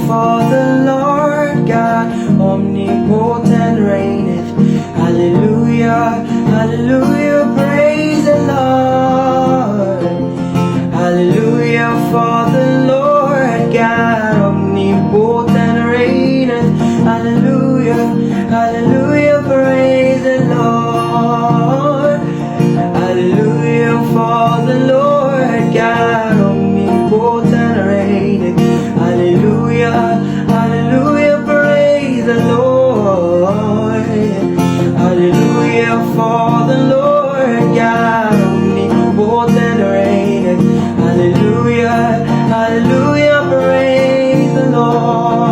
for the Lord God omnipotent reigneth. Hallelujah, hallelujah, praise the Lord. Hallelujah for the Lord God omnipotent reigneth. Hallelujah, hallelujah, praise the Lord. Hallelujah for the Lord God omnipotent reigneth. Hallelujah, hallelujah, praise the Lord. Hallelujah for the Lord God omnipotent reigneth. Hallelujah, hallelujah, praise the Lord.